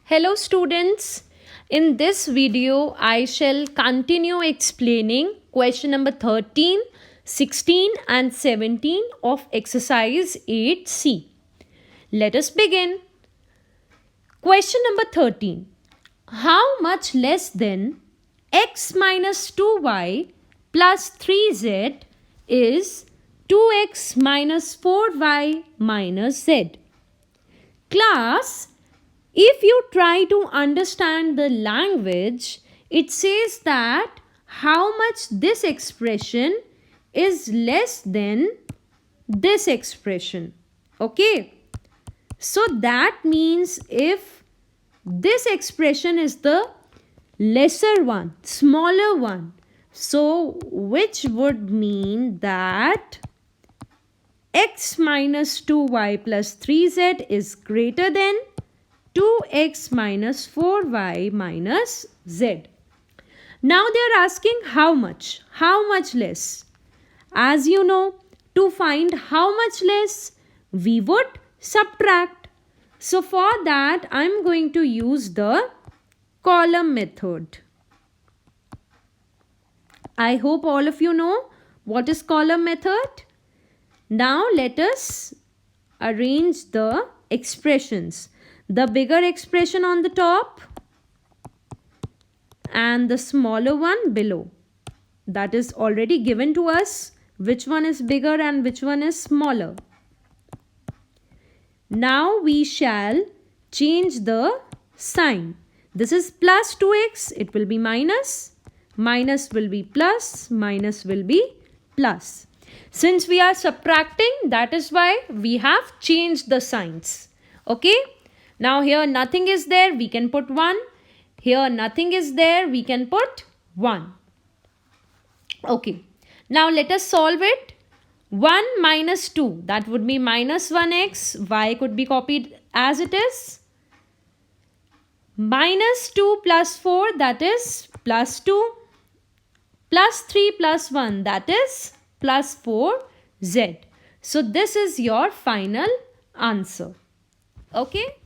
Hello students, in this video I shall continue explaining question number 13, 16 and 17 of exercise 8C. Let us begin. Question number 13. How much less than x minus 2y plus 3z is 2x minus 4y minus z? Class, if you try to understand the language, it says that how much this expression is less than this expression. Okay. So that means if this expression is the lesser one, smaller one, so which would mean that x minus 2y plus 3z is greater than 2x minus 4y minus z. Now they are asking how much less. As you know, to find how much less, we would subtract. So for that, I am going to use the column method. I hope all of you know what is column method. Now let us arrange the expressions. The bigger expression on the top and the smaller one below. That is already given to us. Which one is bigger and which one is smaller. Now we shall change the sign. This is plus 2x. It will be minus. Minus will be plus. Minus will be plus. Since we are subtracting, that is why we have changed the signs. Okay. Now here nothing is there, we can put 1. Here nothing is there, we can put 1. Okay. Now let us solve it. 1 minus 2, that would be minus 1x. Y could be copied as it is. Minus 2 plus 4, that is plus 2. Plus 3 plus 1, that is plus 4z. So this is your final answer. Okay.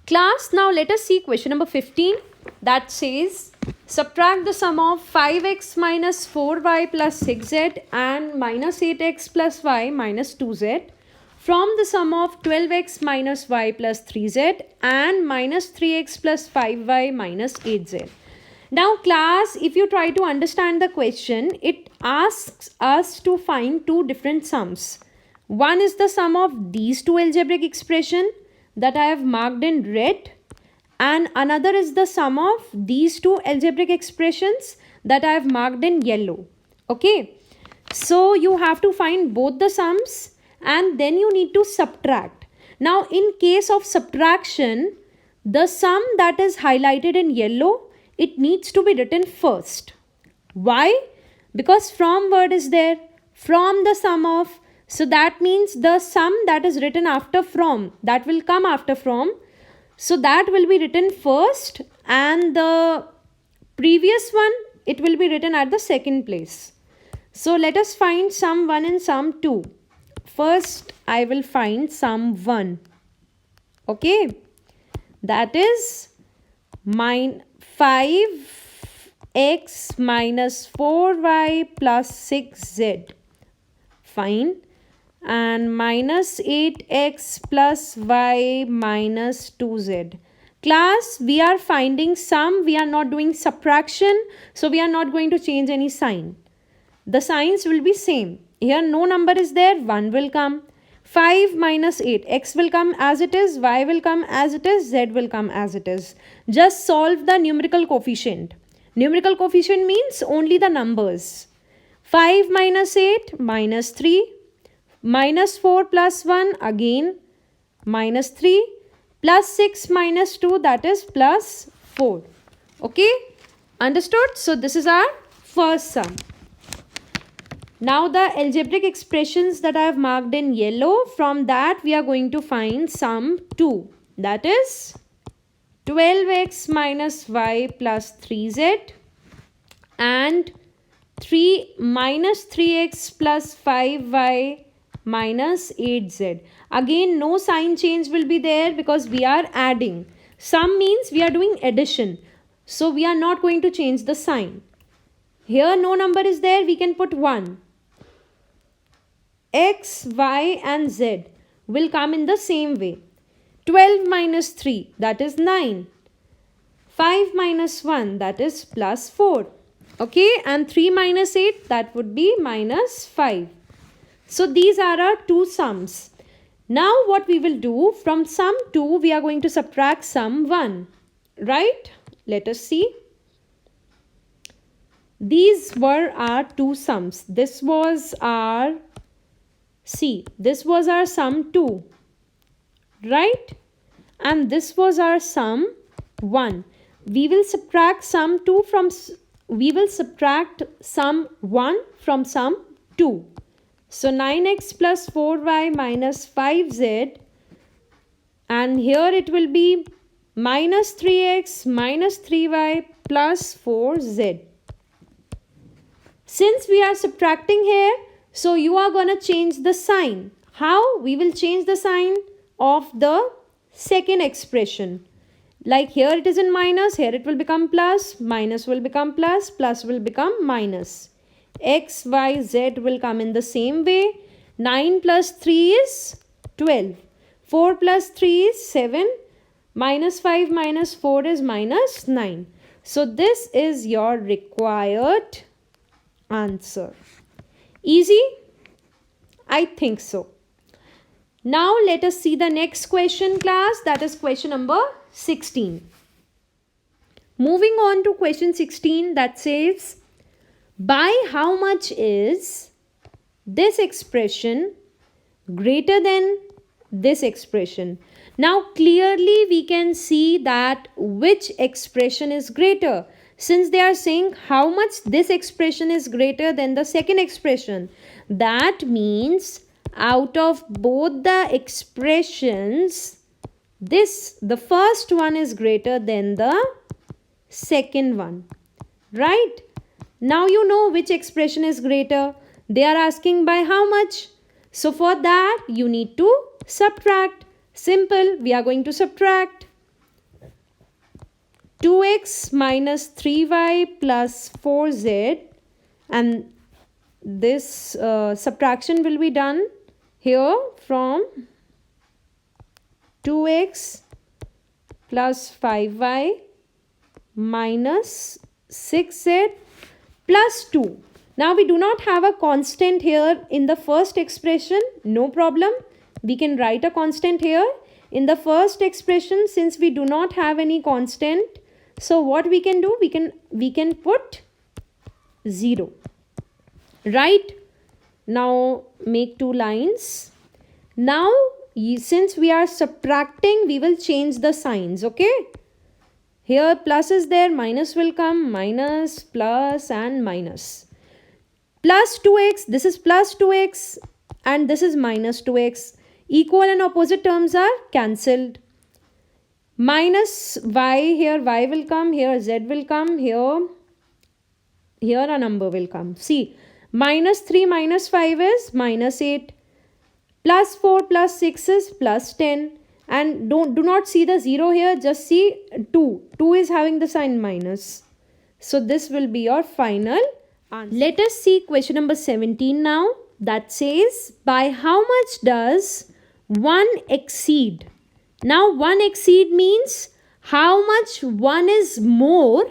Class, now let us see question number 15 that says subtract the sum of 5x minus 4y plus 6z and minus 8x plus y minus 2z from the sum of 12x minus y plus 3z and minus 3x plus 5y minus 8z. Now class, if you try to understand the question, it asks us to find two different sums. One is the sum of these two algebraic expressions that I have marked in red, and another is the sum of these two algebraic expressions that I have marked in yellow. Okay. So you have to find both the sums and then you need to subtract. Now in case of subtraction, the sum that is highlighted in yellow, it needs to be written first. Why? Because from word is there, from the sum of. So that means the sum that is written after from, that will come after from. So that will be written first and the previous one, it will be written at the second place. So let us find sum 1 and sum 2. First I will find sum 1. Okay. That is 5x minus 4y plus 6z. Fine. And minus 8x plus y minus 2z. Class, we are finding sum, we are not doing subtraction, so we are not going to change any sign. The signs will be same. Here no number is there, 1 will come. 5 minus 8, x will come as it is, y will come as it is, z will come as it is. Just solve the numerical coefficient. Numerical coefficient means only the numbers. 5 minus 8, minus 3. Minus 4 plus 1, again minus 3, plus 6 minus 2, that is plus 4. Okay, understood? So this is our first sum. Now the algebraic expressions that I have marked in yellow, from that we are going to find sum 2. That is 12x minus y plus 3z and 3 minus 3x plus 5y minus 8z. Again no sign change will be there because we are adding. Sum means we are doing addition. So we are not going to change the sign. Here no number is there, we can put 1. X, Y and Z will come in the same way. 12 minus 3, that is 9. 5 minus 1, that is plus 4. Okay, and 3 minus 8, that would be minus 5. So these are our two sums. Now what we will do, from sum 2, we are going to subtract sum 1. Right? Let us see. These were our two sums. This was our, this was our sum 2. Right? And this was our sum 1. We will subtract sum 2 from, we will subtract sum 1 from sum 2. So 9x plus 4y minus 5z, and here it will be minus 3x minus 3y plus 4z. Since we are subtracting here, so you are going to change the sign. How? We will change the sign of the second expression. Like here it is in minus, here it will become plus, minus will become plus, plus will become minus. X, Y, Z will come in the same way. 9 plus 3 is 12. 4 plus 3 is 7. Minus 5 minus 4 is minus 9. So this is your required answer. Easy? I think so. Now let us see the next question, class. That is question number 16. Moving on to question 16, that says, by how much is this expression greater than this expression? Now clearly we can see that which expression is greater. Since they are saying how much this expression is greater than the second expression, that means out of both the expressions, the first one is greater than the second one. Right? Now you know which expression is greater. They are asking by how much. So for that you need to subtract. Simple, we are going to subtract. 2x minus 3y plus 4z, and this subtraction will be done here from 2x plus 5y minus 6z plus 2. Now we do not have a constant here in the first expression. No problem. We can write a constant here. In the first expression, since we do not have any constant, so what we can do? We can put 0. Right? Now make two lines. Now since we are subtracting, we will change the signs. Okay? Here plus is there, minus will come, minus, plus and minus. Plus 2x, this is plus 2x and this is minus 2x. Equal and opposite terms are cancelled. Minus y, here y will come, here z will come, here a number will come. See, minus 3 minus 5 is minus 8. Plus 4 plus 6 is plus 10. And do not see the 0 here, just see 2. 2 is having the sign minus. So this will be your final answer. Let us see question number 17 now. That says, by how much does 1 exceed? Now 1 exceed means how much 1 is more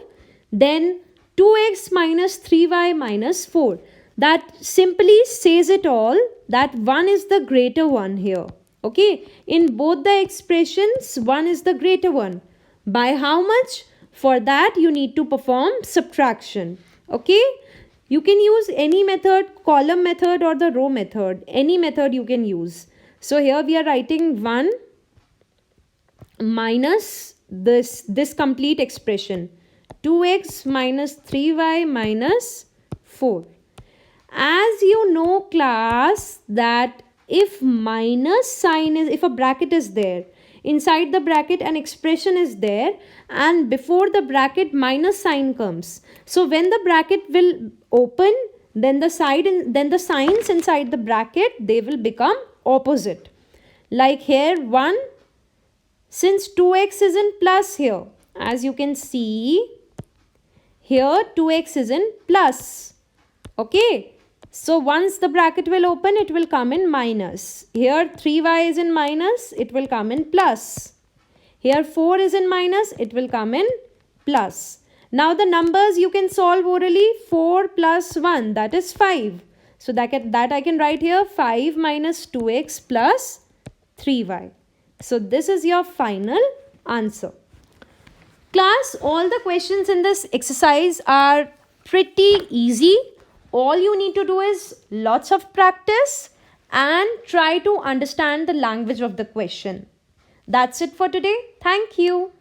than 2x minus 3y minus 4. That simply says it all, that 1 is the greater one here. Okay, in both the expressions, 1 is the greater one. By how much? For that you need to perform subtraction. Okay, you can use any method, column method or the row method. Any method you can use. So here we are writing 1 minus this complete expression. 2x minus 3y minus 4. As you know, class, that if minus sign is, if a bracket is there, inside the bracket an expression is there and before the bracket minus sign comes. So when the bracket will open, then the signs inside the bracket, they will become opposite. Like here 1 Since 2x is in plus here, as you can see, here 2x is in plus. Okay. So once the bracket will open, it will come in minus. Here 3y is in minus, it will come in plus. Here 4 is in minus, it will come in plus. Now the numbers you can solve orally. 4 plus 1, that is 5. So that I can write here 5 minus 2x plus 3y. So this is your final answer. Class, all the questions in this exercise are pretty easy. All you need to do is lots of practice and try to understand the language of the question. That's it for today. Thank you.